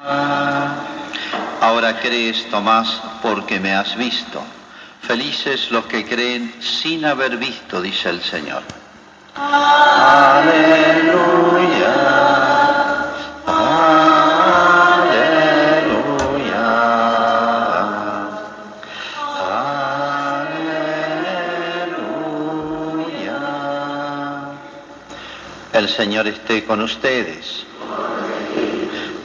Ahora crees, Tomás, porque me has visto. Felices los que creen sin haber visto, dice el Señor. Aleluya, aleluya, aleluya. El Señor esté con ustedes.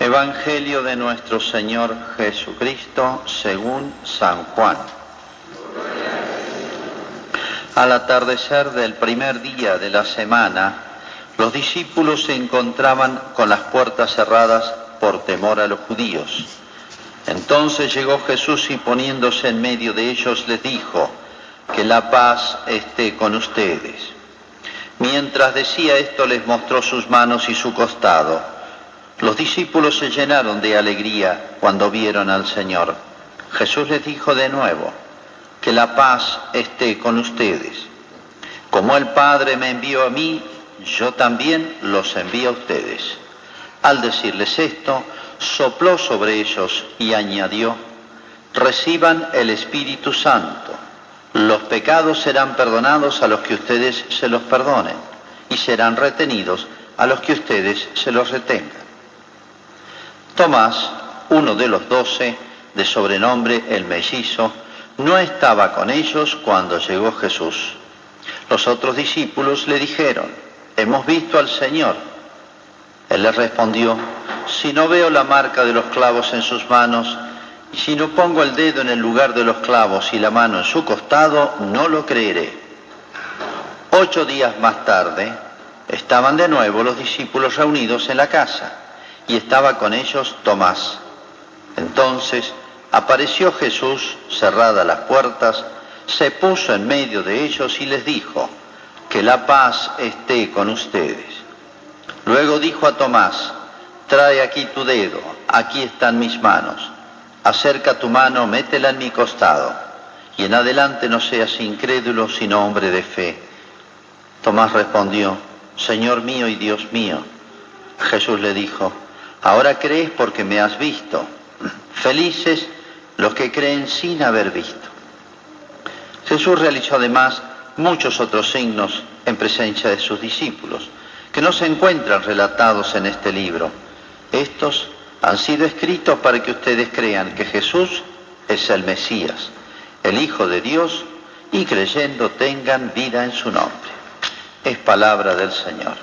Evangelio de nuestro Señor Jesucristo según San Juan. Al atardecer del primer día de la semana, los discípulos se encontraban con las puertas cerradas por temor a los judíos. Entonces llegó Jesús y poniéndose en medio de ellos les dijo: que la paz esté con ustedes. Mientras decía esto les mostró sus manos y su costado. Los discípulos se llenaron de alegría cuando vieron al Señor. Jesús les dijo de nuevo: que la paz esté con ustedes. Como el Padre me envió a mí, yo también los envío a ustedes. Al decirles esto, sopló sobre ellos y añadió: reciban el Espíritu Santo. Los pecados serán perdonados a los que ustedes se los perdonen, y serán retenidos a los que ustedes se los retengan. Tomás, uno de los 12, de sobrenombre el Mellizo, no estaba con ellos cuando llegó Jesús. Los otros discípulos le dijeron: hemos visto al Señor. Él les respondió: si no veo la marca de los clavos en sus manos, y si no pongo el dedo en el lugar de los clavos y la mano en su costado, no lo creeré. 8 días más tarde, estaban de nuevo los discípulos reunidos en la casa, y estaba con ellos Tomás. Entonces apareció Jesús, cerradas las puertas, se puso en medio de ellos y les dijo: que la paz esté con ustedes. Luego dijo a Tomás: trae aquí tu dedo, aquí están mis manos. Acerca tu mano, métela en mi costado, y en adelante no seas incrédulo, sino hombre de fe. Tomás respondió: Señor mío y Dios mío. Jesús le dijo: ahora crees porque me has visto. Felices los que creen sin haber visto. Jesús realizó además muchos otros signos en presencia de sus discípulos, que no se encuentran relatados en este libro. Estos han sido escritos para que ustedes crean que Jesús es el Mesías, el Hijo de Dios, y creyendo tengan vida en su nombre. Es palabra del Señor.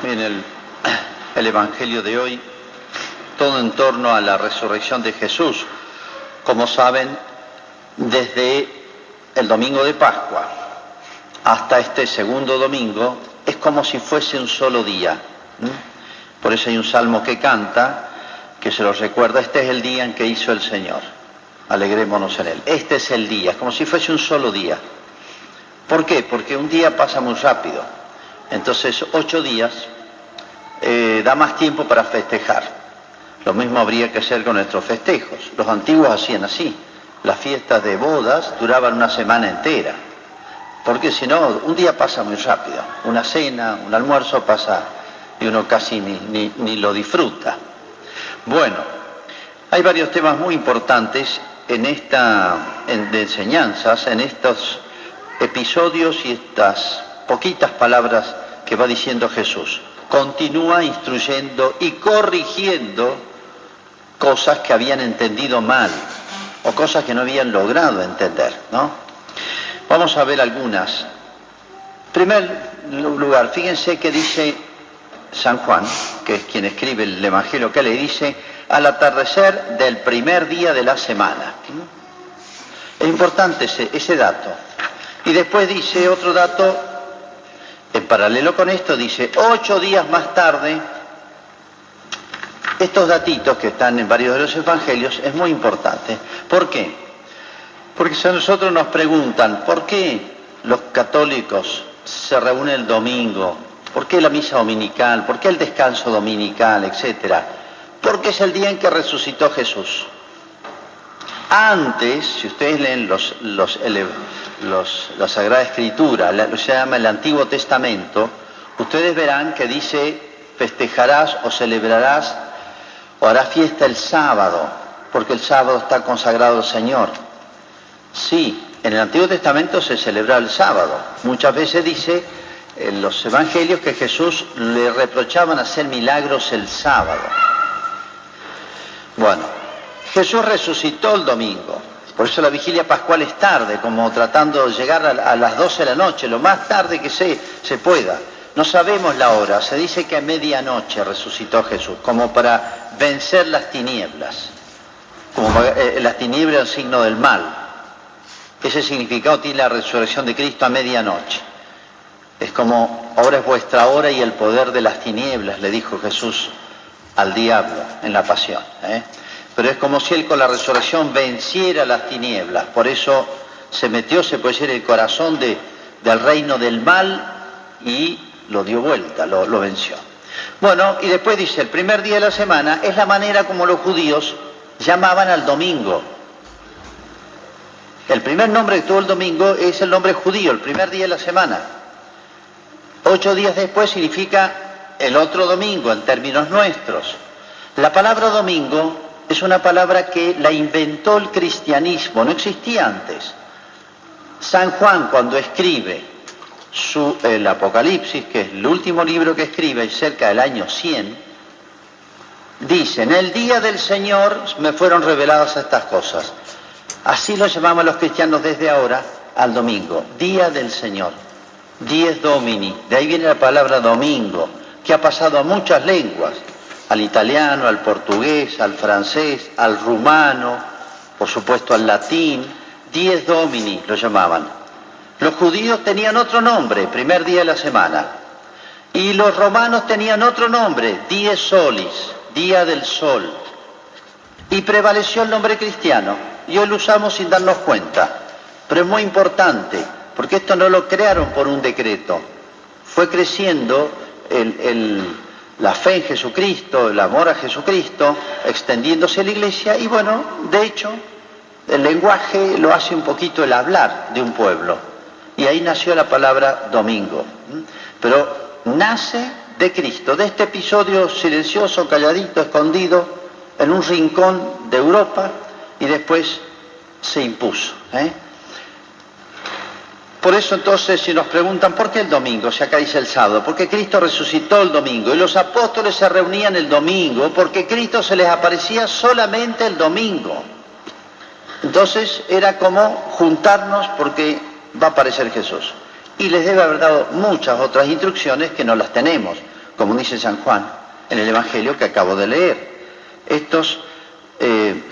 En el Evangelio de hoy, todo en torno a la resurrección de Jesús. Como saben, desde el domingo de Pascua hasta este segundo domingo, es como si fuese un solo día. Por eso hay un salmo que canta, que se los recuerda: este es el día en que hizo el Señor, alegrémonos en él. Este es el día, es como si fuese un solo día. ¿Por qué? Porque un día pasa muy rápido. Entonces 8 días da más tiempo para festejar. Lo mismo habría que hacer con nuestros festejos. Los antiguos hacían así. Las fiestas de bodas duraban una semana entera, porque si no, un día pasa muy rápido. Una cena, un almuerzo pasa y uno casi ni lo disfruta. Bueno, hay varios temas muy importantes de enseñanzas en estos episodios y estas poquitas palabras que va diciendo Jesús. Continúa instruyendo y corrigiendo cosas que habían entendido mal o cosas que no habían logrado entender, ¿no? Vamos a ver algunas. En primer lugar, fíjense que dice San Juan, que es quien escribe el Evangelio, que le dice: al atardecer del primer día de la semana. Es importante ese dato. Y después dice otro dato, en paralelo con esto, dice 8 días más tarde. Estos datitos que están en varios de los evangelios es muy importante. ¿Por qué? Porque si a nosotros nos preguntan ¿por qué los católicos se reúnen el domingo? ¿Por qué la misa dominical? ¿Por qué el descanso dominical? Etcétera. Porque es el día en que resucitó Jesús. Antes, si ustedes leen la Sagrada Escritura, se llama el Antiguo Testamento, ustedes verán que dice festejarás o celebrarás o harás fiesta el sábado, porque el sábado está consagrado al Señor. Sí, en el Antiguo Testamento se celebra el sábado. Muchas veces dice en los evangelios que Jesús le reprochaban hacer milagros el sábado. Bueno, Jesús resucitó el domingo. Por eso la vigilia pascual es tarde, como tratando de llegar a las 12 de la noche, lo más tarde que se pueda. No sabemos la hora, se dice que a medianoche resucitó Jesús, como para vencer las tinieblas. Como las tinieblas es el signo del mal. Ese significado tiene la resurrección de Cristo a medianoche. Es como, ahora es vuestra hora y el poder de las tinieblas, le dijo Jesús al diablo en la pasión. Pero es como si él con la resurrección venciera las tinieblas. Por eso se metió, se puede decir, el corazón del reino del mal y lo dio vuelta, lo venció. Bueno, y después dice, el primer día de la semana es la manera como los judíos llamaban al domingo. El primer nombre que tuvo el domingo es el nombre judío, el primer día de la semana. 8 días después significa el otro domingo, en términos nuestros. La palabra domingo es una palabra que la inventó el cristianismo, no existía antes. San Juan, cuando escribe el Apocalipsis, que es el último libro que escribe, cerca del año 100, dice, en el día del Señor me fueron reveladas estas cosas. Así lo llamamos los cristianos desde ahora al domingo, día del Señor, dies Domini, de ahí viene la palabra domingo, que ha pasado a muchas lenguas, al italiano, al portugués, al francés, al rumano, por supuesto al latín, dies Domini lo llamaban. Los judíos tenían otro nombre, primer día de la semana, y los romanos tenían otro nombre, dies Solis, día del sol, y prevaleció el nombre cristiano, y hoy lo usamos sin darnos cuenta, pero es muy importante, porque esto no lo crearon por un decreto, fue creciendo la fe en Jesucristo, el amor a Jesucristo, extendiéndose a la iglesia, y bueno, de hecho, el lenguaje lo hace un poquito el hablar de un pueblo, y ahí nació la palabra domingo, pero nace de Cristo, de este episodio silencioso, calladito, escondido, en un rincón de Europa, y después se impuso. Por eso entonces, si nos preguntan, ¿por qué el domingo? Si acá dice el sábado, porque Cristo resucitó el domingo, y los apóstoles se reunían el domingo, porque Cristo se les aparecía solamente el domingo. Entonces era como juntarnos porque va a aparecer Jesús. Y les debe haber dado muchas otras instrucciones que no las tenemos, como dice San Juan en el Evangelio que acabo de leer.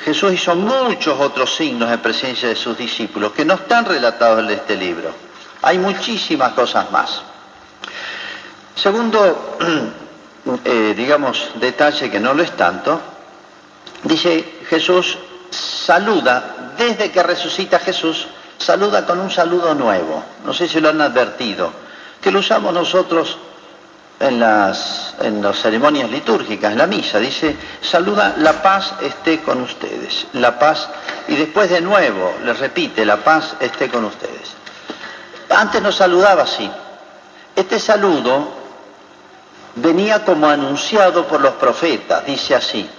Jesús hizo muchos otros signos en presencia de sus discípulos que no están relatados en este libro. Hay muchísimas cosas más. Segundo, detalle que no lo es tanto, dice Jesús saluda, desde que resucita Jesús, saluda con un saludo nuevo. No sé si lo han advertido, que lo usamos nosotros en las ceremonias litúrgicas, en la misa, dice, saluda, la paz esté con ustedes, la paz, y después de nuevo le repite, la paz esté con ustedes. Antes no saludaba así. Este saludo venía como anunciado por los profetas, dice así,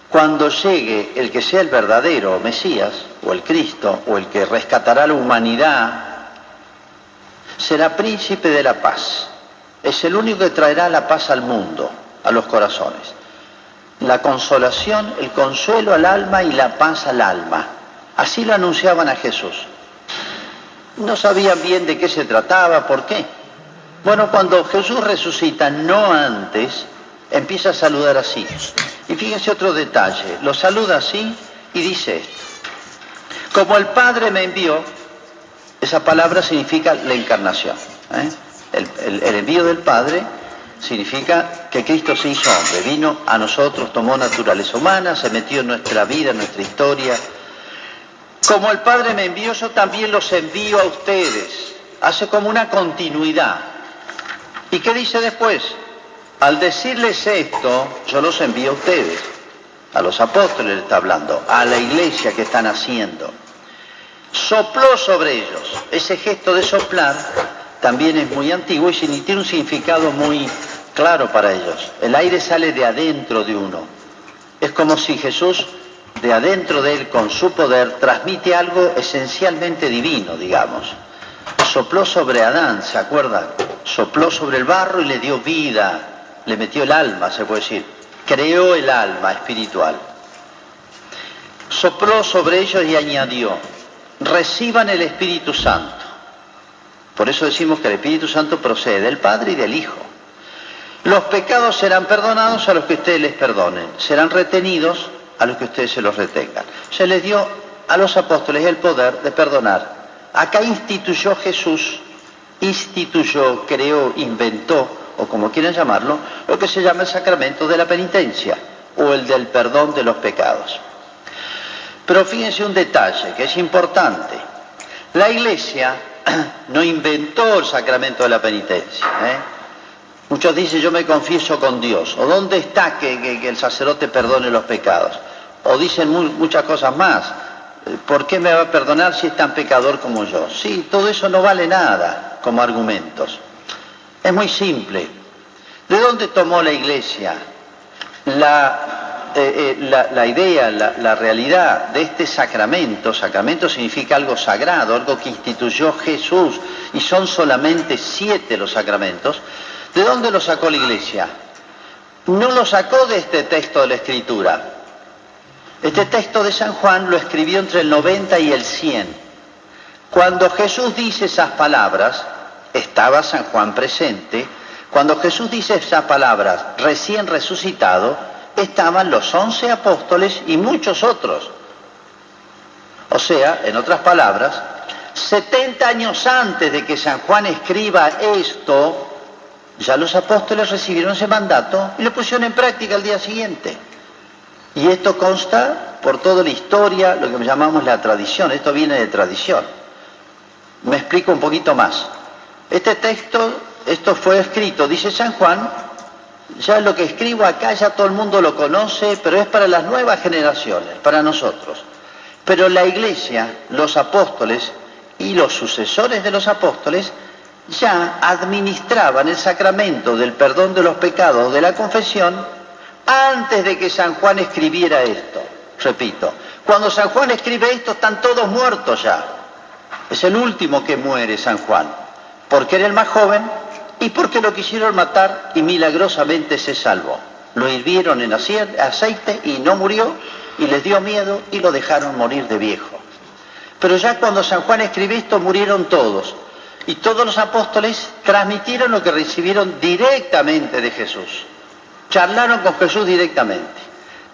cuando llegue el que sea el verdadero Mesías, o el Cristo, o el que rescatará la humanidad, será príncipe de la paz. Es el único que traerá la paz al mundo, a los corazones. La consolación, el consuelo al alma y la paz al alma. Así lo anunciaban a Jesús. No sabían bien de qué se trataba, ¿por qué? Bueno, cuando Jesús resucita, no antes, empieza a saludar así. Y fíjense otro detalle, lo saluda así y dice esto. Como el Padre me envió, esa palabra significa la encarnación. El envío del Padre significa que Cristo se hizo hombre, vino a nosotros, tomó naturaleza humana, se metió en nuestra vida, en nuestra historia. Como el Padre me envió, yo también los envío a ustedes. Hace como una continuidad. ¿Y qué dice después? Al decirles esto, yo los envío a ustedes. A los apóstoles le está hablando, a la iglesia que están haciendo. Sopló sobre ellos. Ese gesto de soplar también es muy antiguo y tiene un significado muy claro para ellos. El aire sale de adentro de uno. Es como si Jesús, de adentro de él, con su poder, transmite algo esencialmente divino, digamos. Sopló sobre Adán, ¿se acuerdan? Sopló sobre el barro y le dio vida, le metió el alma, se puede decir. Creó el alma espiritual. Sopló sobre ellos y añadió: reciban el Espíritu Santo. Por eso decimos que el Espíritu Santo procede del Padre y del Hijo. Los pecados serán perdonados a los que ustedes les perdonen, serán retenidos a los que ustedes se los retengan. Se les dio a los apóstoles el poder de perdonar. Acá instituyó Jesús, creó, inventó, o como quieran llamarlo, lo que se llama el sacramento de la penitencia, o el del perdón de los pecados. Pero fíjense un detalle que es importante. La Iglesia no inventó el sacramento de la penitencia. Muchos dicen: yo me confieso con Dios. ¿O dónde está que el sacerdote perdone los pecados? O dicen muchas cosas más. ¿Por qué me va a perdonar si es tan pecador como yo? Sí, todo eso no vale nada como argumentos. Es muy simple. ¿De dónde tomó la Iglesia la idea, la realidad de este sacramento? Sacramento significa algo sagrado, algo que instituyó Jesús, y son solamente 7 los sacramentos. ¿De dónde lo sacó la Iglesia? No lo sacó de este texto de la Escritura. Este texto de San Juan lo escribió entre el 90 y el 100. Cuando Jesús dice esas palabras, estaba San Juan presente. Cuando Jesús dice esas palabras, recién resucitado, estaban los 11 apóstoles y muchos otros. O sea, en otras palabras, 70 años antes de que San Juan escriba esto, ya los apóstoles recibieron ese mandato y lo pusieron en práctica al día siguiente. Y esto consta por toda la historia, lo que llamamos la tradición. Esto viene de tradición. Me explico un poquito más. Este texto, esto fue escrito, dice San Juan, ya lo que escribo acá ya todo el mundo lo conoce, pero es para las nuevas generaciones, para nosotros. Pero la Iglesia, los apóstoles y los sucesores de los apóstoles ya administraban el sacramento del perdón de los pecados, de la confesión, antes de que San Juan escribiera esto. Repito, cuando San Juan escribe esto están todos muertos ya. Es el último que muere San Juan, porque era el más joven y porque lo quisieron matar y milagrosamente se salvó. Lo hirvieron en aceite y no murió, y les dio miedo y lo dejaron morir de viejo. Pero ya cuando San Juan escribe esto murieron todos, y todos los apóstoles transmitieron lo que recibieron directamente de Jesús. Charlaron con Jesús directamente.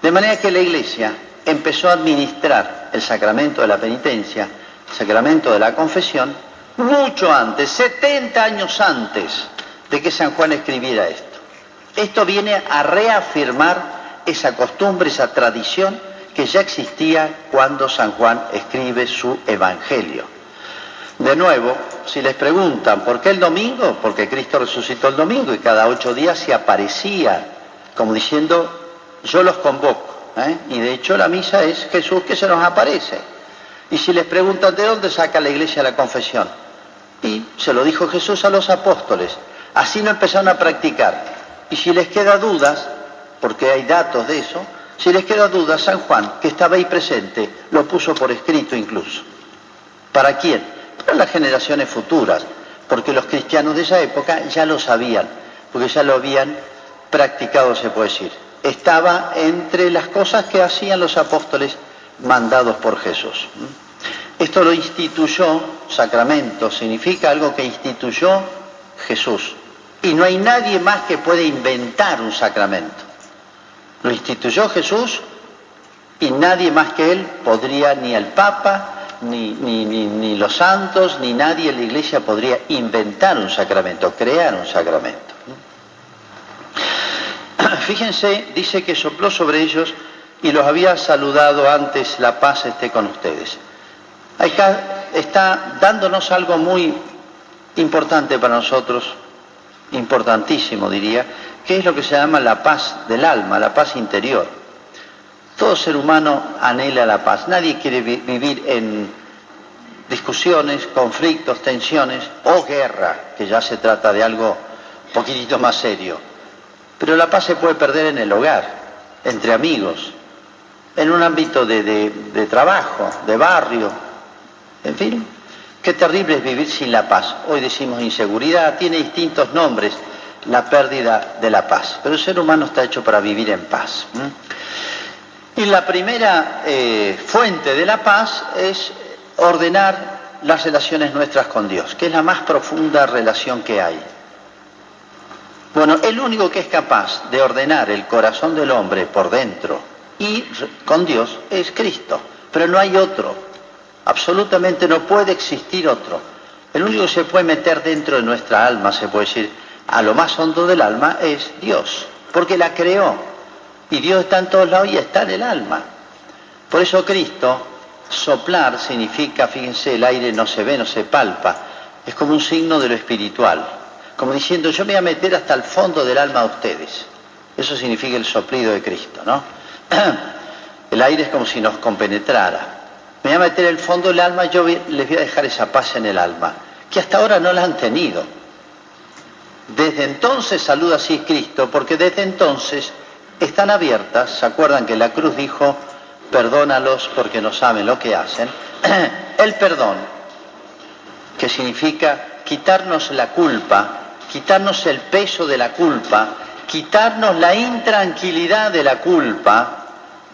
De manera que la Iglesia empezó a administrar el sacramento de la penitencia, el sacramento de la confesión, mucho antes, 70 años antes de que San Juan escribiera esto. Esto viene a reafirmar esa costumbre, esa tradición que ya existía cuando San Juan escribe su Evangelio. De nuevo, si les preguntan ¿por qué el domingo? Porque Cristo resucitó el domingo y cada 8 días se aparecía, como diciendo: yo los convoco. Y de hecho la misa es Jesús que se nos aparece. Y si les preguntan ¿de dónde saca la Iglesia la confesión? Y se lo dijo Jesús a los apóstoles. Así lo empezaron a practicar. Y si les queda dudas, porque hay datos de eso, si les queda dudas, San Juan, que estaba ahí presente, lo puso por escrito incluso. ¿Para quién? Para las generaciones futuras, porque los cristianos de esa época ya lo sabían, porque ya lo habían practicado, se puede decir. Estaba entre las cosas que hacían los apóstoles mandados por Jesús. Esto lo instituyó, sacramento, significa algo que instituyó Jesús. Y no hay nadie más que pueda inventar un sacramento. Lo instituyó Jesús y nadie más que él podría, ni el Papa, ni los santos, ni nadie en la Iglesia podría inventar un sacramento, crear un sacramento. Fíjense, dice que sopló sobre ellos y los había saludado antes: la paz esté con ustedes. Acá está dándonos algo muy importante para nosotros, importantísimo diría, que es lo que se llama la paz del alma, la paz interior. Todo ser humano anhela la paz. Nadie quiere vivir discusiones, conflictos, tensiones o guerra, que ya se trata de algo un poquitito más serio. Pero la paz se puede perder en el hogar, entre amigos, en un ámbito de trabajo, de barrio, en fin. Qué terrible es vivir sin la paz. Hoy decimos inseguridad, tiene distintos nombres, la pérdida de la paz. Pero el ser humano está hecho para vivir en paz. Y la primera fuente de la paz es ordenar las relaciones nuestras con Dios, que es la más profunda relación que hay. Bueno, el único que es capaz de ordenar el corazón del hombre por dentro y con Dios es Cristo, pero no hay otro. Absolutamente no puede existir otro. El único que se puede meter dentro de nuestra alma, se puede decir, a lo más hondo del alma, es Dios, porque la creó. Y Dios está en todos lados y está en el alma. Por eso Cristo, soplar significa, fíjense, el aire no se ve, no se palpa. Es como un signo de lo espiritual. Como diciendo, yo me voy a meter hasta el fondo del alma de ustedes. Eso significa el soplido de Cristo, ¿no? El aire es como si nos compenetrara. Me voy a meter en el fondo del alma, yo les voy a dejar esa paz en el alma, que hasta ahora no la han tenido. Desde entonces saluda así Cristo, porque desde entonces están abiertas. ¿Se acuerdan que la cruz dijo, perdónalos porque no saben lo que hacen? El perdón, que significa quitarnos la culpa, quitarnos el peso de la culpa, quitarnos la intranquilidad de la culpa,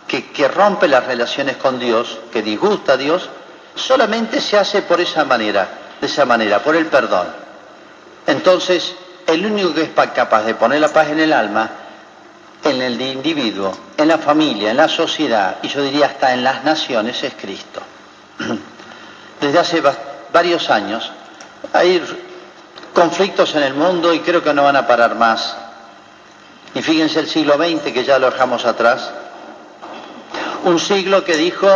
que rompe las relaciones con Dios, que disgusta a Dios, solamente se hace por esa manera, por el perdón. Entonces, el único que es capaz de poner la paz en el alma, en el individuo, en la familia, en la sociedad, y yo diría hasta en las naciones, es Cristo. Desde hace varios años hay conflictos en el mundo y creo que no van a parar más. Y fíjense el siglo XX, que ya lo dejamos atrás, un siglo que dijo,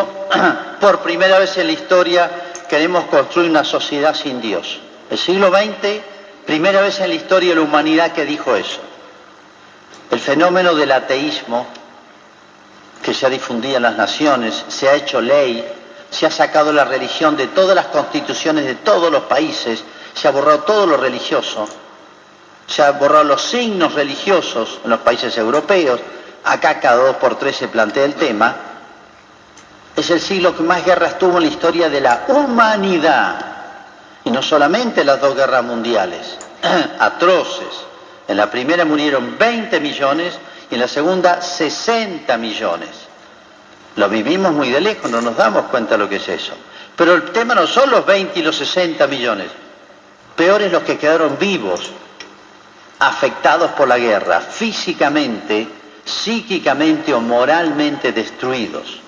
por primera vez en la historia, queremos construir una sociedad sin Dios. El siglo XX, primera vez en la historia de la humanidad que dijo eso. El fenómeno del ateísmo, que se ha difundido en las naciones, se ha hecho ley, se ha sacado la religión de todas las constituciones de todos los países, se ha borrado todo lo religioso, se ha borrado los signos religiosos en los países europeos, acá cada 2 por 3 se plantea el tema. Es el siglo que más guerras tuvo en la historia de la humanidad. Y no solamente las 2 guerras mundiales, atroces. En la primera murieron 20 millones y en la segunda 60 millones. Lo vivimos muy de lejos, no nos damos cuenta de lo que es eso. Pero el tema no son los 20 y los 60 millones. Peores los que quedaron vivos, afectados por la guerra, físicamente, psíquicamente o moralmente destruidos.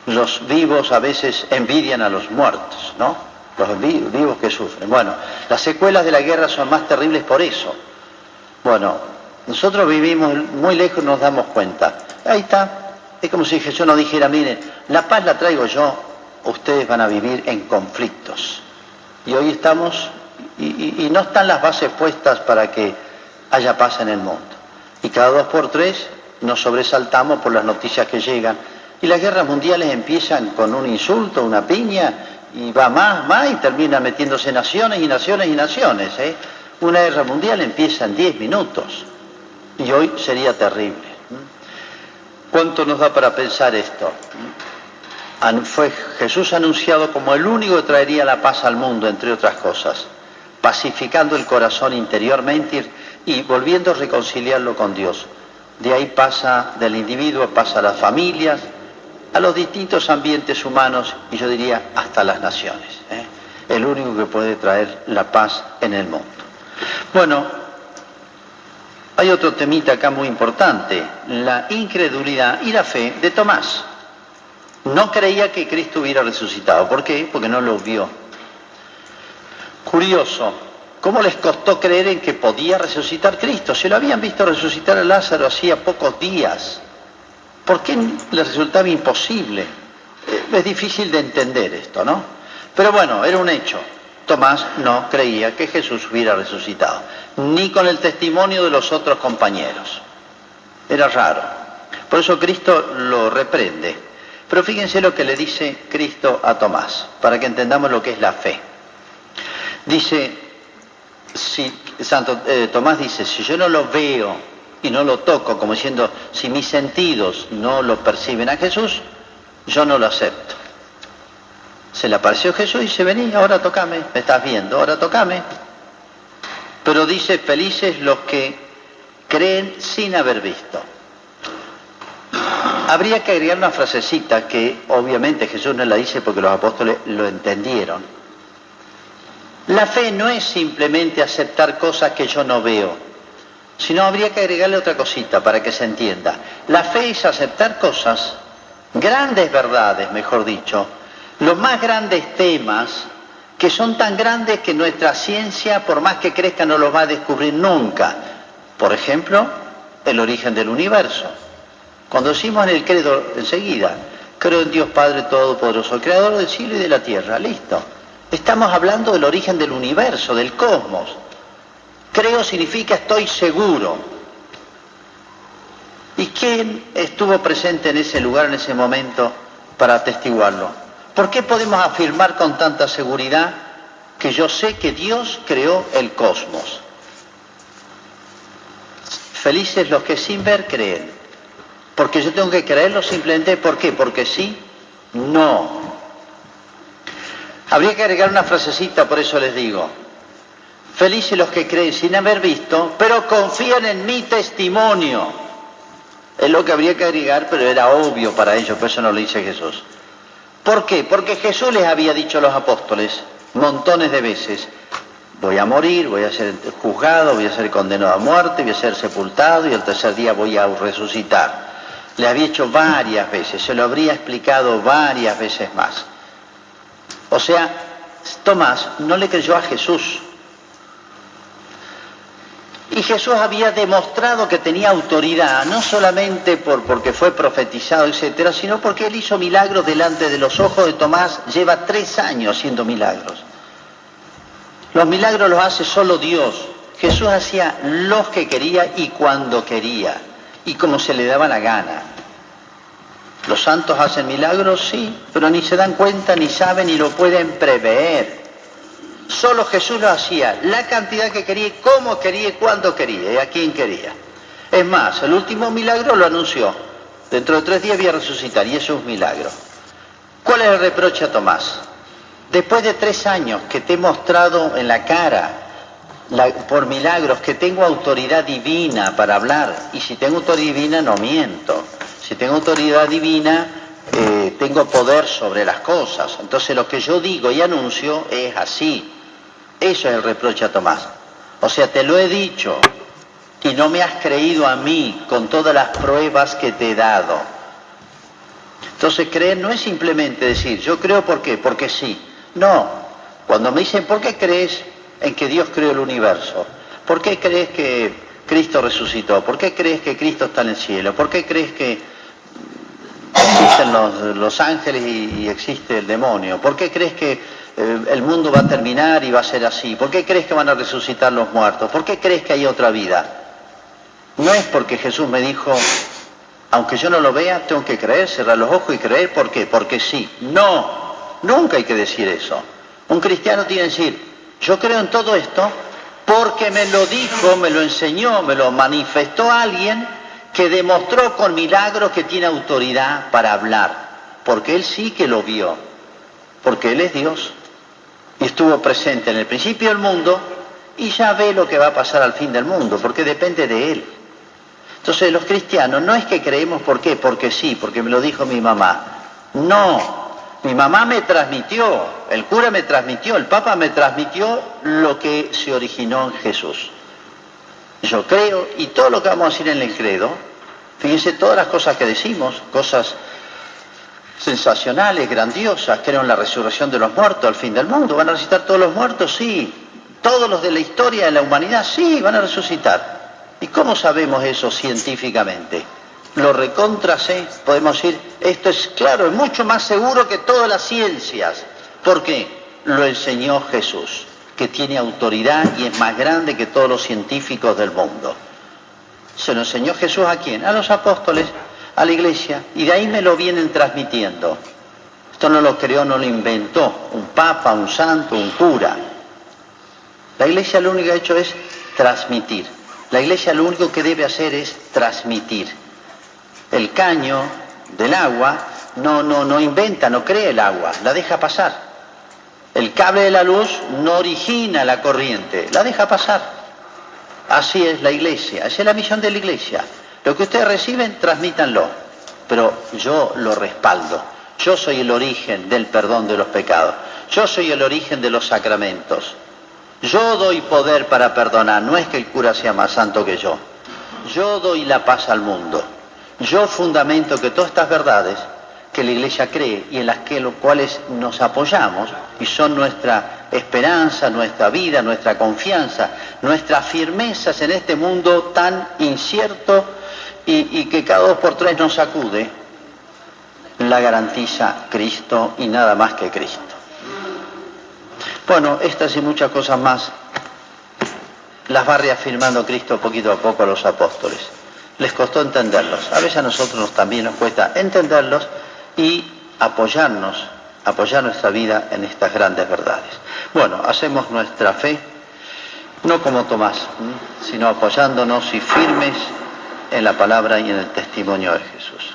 Los vivos a veces envidian a los muertos, ¿no? Los vivos que sufren. Bueno, las secuelas de la guerra son más terribles por eso. Bueno, nosotros vivimos muy lejos y nos damos cuenta. Ahí está. Es como si Jesús nos dijera, miren, la paz la traigo yo, ustedes van a vivir en conflictos. Y hoy estamos, y no están las bases puestas para que haya paz en el mundo. Y cada 2 por 3 nos sobresaltamos por las noticias que llegan. Y las guerras mundiales empiezan con un insulto, una piña, y va más, y termina metiéndose naciones y naciones y naciones. Una guerra mundial empieza en 10 minutos. Y hoy sería terrible. ¿Cuánto nos da para pensar esto? Fue Jesús anunciado como el único que traería la paz al mundo, entre otras cosas, pacificando el corazón interiormente y volviendo a reconciliarlo con Dios. De ahí pasa del individuo, pasa a las familias, a los distintos ambientes humanos y yo diría hasta las naciones. El único que puede traer la paz en el mundo. Bueno, hay otro temita acá muy importante, la incredulidad y la fe de Tomás. No creía que Cristo hubiera resucitado. ¿Por qué? Porque no lo vio. Curioso, ¿cómo les costó creer en que podía resucitar Cristo? Si lo habían visto resucitar a Lázaro hacía pocos días. ¿Por qué les resultaba imposible? Es difícil de entender esto, ¿no? Pero bueno, era un hecho. Tomás no creía que Jesús hubiera resucitado, ni con el testimonio de los otros compañeros. Era raro. Por eso Cristo lo reprende. Pero fíjense lo que le dice Cristo a Tomás, para que entendamos lo que es la fe. Dice, Tomás dice, si yo no lo veo y no lo toco, como diciendo, si mis sentidos no lo perciben a Jesús, yo no lo acepto. Se le apareció Jesús y dice, vení, ahora tocame, me estás viendo, ahora tocame. Pero dice, felices los que creen sin haber visto. Habría que agregar una frasecita que obviamente Jesús no la dice porque los apóstoles lo entendieron. La fe no es simplemente aceptar cosas que yo no veo, sino habría que agregarle otra cosita para que se entienda. La fe es aceptar cosas, grandes verdades, mejor dicho, los más grandes temas que son tan grandes que nuestra ciencia, por más que crezca, no los va a descubrir nunca. Por ejemplo, el origen del universo. Cuando decimos en el credo enseguida, creo en Dios Padre Todopoderoso, Creador del cielo y de la tierra, listo. Estamos hablando del origen del universo, del cosmos. Creo significa estoy seguro. ¿Y quién estuvo presente en ese lugar, en ese momento, para atestiguarlo? ¿Por qué podemos afirmar con tanta seguridad que yo sé que Dios creó el cosmos? Felices los que sin ver creen. Porque yo tengo que creerlo simplemente, ¿por qué? Porque sí, no. Habría que agregar una frasecita, por eso les digo. Felices los que creen sin haber visto, pero confían en mi testimonio. Es lo que habría que agregar, pero era obvio para ellos, por eso no lo dice Jesús. ¿Por qué? Porque Jesús les había dicho a los apóstoles montones de veces, voy a morir, voy a ser juzgado, voy a ser condenado a muerte, voy a ser sepultado y al tercer día voy a resucitar. Le había hecho varias veces, se lo habría explicado varias veces más. O sea, Tomás no le creyó a Jesús. Y Jesús había demostrado que tenía autoridad, no solamente porque fue profetizado, etcétera, sino porque él hizo milagros delante de los ojos de Tomás. Lleva 3 años haciendo milagros. Los milagros los hace solo Dios. Jesús hacía los que quería y cuando quería, y como se le daba la gana. Los santos hacen milagros, sí, pero ni se dan cuenta, ni saben, ni lo pueden prever. Solo Jesús lo hacía, la cantidad que quería, cómo quería y cuándo quería, y a quién quería. Es más, el último milagro lo anunció. Dentro de 3 días voy a resucitar, y eso es un milagro. ¿Cuál es el reproche a Tomás? Después de 3 años que te he mostrado en la cara, por milagros, que tengo autoridad divina para hablar, y si tengo autoridad divina no miento. Si tengo autoridad divina, tengo poder sobre las cosas. Entonces lo que yo digo y anuncio es así. Eso es el reproche a Tomás. O sea, te lo he dicho y no me has creído a mí con todas las pruebas que te he dado. Entonces creer no es simplemente decir, yo creo ¿por qué? Porque sí. No. Cuando me dicen, ¿por qué crees en que Dios creó el universo? ¿Por qué crees que Cristo resucitó? ¿Por qué crees que Cristo está en el cielo? ¿Por qué crees que existen los ángeles y existe el demonio? ¿Por qué crees que el mundo va a terminar y va a ser así? ¿Por qué crees que van a resucitar los muertos? ¿Por qué crees que hay otra vida? No es porque Jesús me dijo, aunque yo no lo vea, tengo que creer, cerrar los ojos y creer. ¿Por qué? Porque sí. No, nunca hay que decir eso. Un cristiano tiene que decir, yo creo en todo esto porque me lo dijo, me lo enseñó, me lo manifestó alguien que demostró con milagros que tiene autoridad para hablar, porque él sí que lo vio, porque él es Dios y estuvo presente en el principio del mundo y ya ve lo que va a pasar al fin del mundo, porque depende de él. Entonces los cristianos no es que creemos ¿por qué? Porque sí, porque me lo dijo mi mamá. No, mi mamá me transmitió, el cura me transmitió, el papa me transmitió lo que se originó en Jesús. Yo creo, y todo lo que vamos a decir en el credo, fíjense todas las cosas que decimos, cosas sensacionales, grandiosas, creo en la resurrección de los muertos al fin del mundo. ¿Van a resucitar todos los muertos? Sí. ¿Todos los de la historia de la humanidad? Sí, van a resucitar. ¿Y cómo sabemos eso científicamente? Lo recontra sé, podemos decir, esto es claro, es mucho más seguro que todas las ciencias. ¿Por qué? Lo enseñó Jesús, que tiene autoridad y es más grande que todos los científicos del mundo. ¿Se lo enseñó Jesús a quién? A los apóstoles. a la iglesia y de ahí me lo vienen transmitiendo. Esto no lo creó, no lo inventó un papa, un santo, un cura. La iglesia lo único que ha hecho es transmitir. La iglesia lo único que debe hacer es transmitir. El caño del agua no inventa, no crea el agua, la deja pasar. El cable de la luz no origina la corriente, la deja pasar. Así es la iglesia, esa es la misión de la iglesia. Lo que ustedes reciben, transmítanlo, pero yo lo respaldo. Yo soy el origen del perdón de los pecados. Yo soy el origen de los sacramentos. Yo doy poder para perdonar, no es que el cura sea más santo que yo. Yo doy la paz al mundo. Yo fundamento que todas estas verdades que la iglesia cree y en las cuales nos apoyamos y son nuestra esperanza, nuestra vida, nuestra confianza, nuestras firmezas en este mundo tan incierto y que cada 2 por 3 nos sacude, la garantiza Cristo y nada más que Cristo. Bueno, estas y muchas cosas más las va reafirmando Cristo poquito a poco a los apóstoles. Les costó entenderlos. A veces a nosotros también nos cuesta entenderlos y apoyar nuestra vida en estas grandes verdades. Bueno, hacemos nuestra fe, no como Tomás, sino apoyándonos y firmes en la palabra y en el testimonio de Jesús.